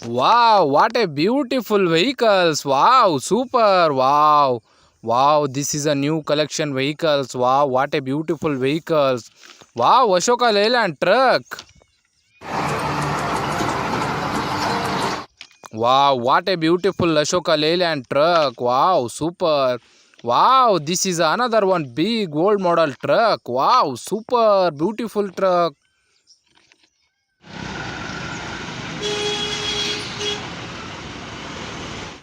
Wow, what a beautiful vehicles. Wow, super. Wow. Wow, this is a new collection vehicles. Wow, what a beautiful vehicles. Wow, Ashoka Leyland truck. Wow, what a beautiful Ashoka Leyland truck. Wow, super. Wow, this is another one big old model truck. Wow, super beautiful truck.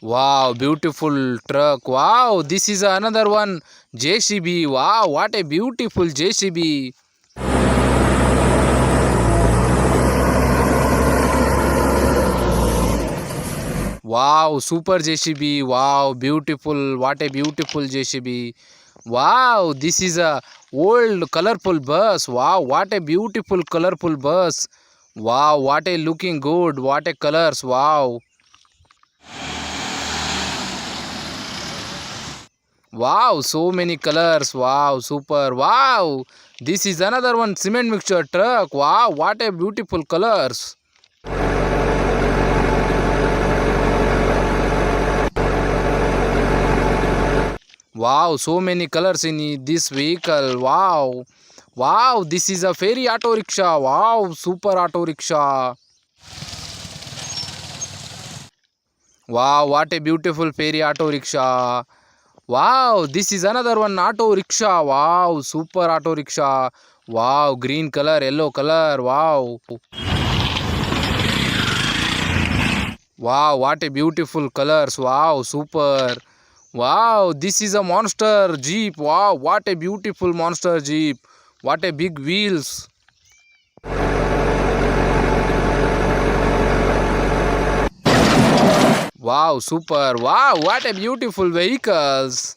Wow, beautiful truck. Wow, this is another one JCB. Wow, what a beautiful JCB. Wow, super JCB. Wow, beautiful. What a beautiful JCB. Wow, this is a old colorful bus. Wow, what a beautiful colorful bus. Wow, what a looking good. What a colors. Wow. Wow, so many colors. Wow, super. Wow, this is another one cement mixture truck. Wow, what a beautiful colors. Wow, so many colors in this vehicle. Wow, wow, this is a ferry auto rickshaw. Wow, super auto rickshaw. Wow, what a beautiful ferry auto rickshaw. Wow, this is another one auto rickshaw. Wow, super auto rickshaw. Wow, green color, yellow color. Wow. Wow, what a beautiful colors. Wow, super. Wow, this is a monster jeep. Wow, what a beautiful monster jeep. What a big wheels. Wow, super. Wow, what a beautiful vehicles.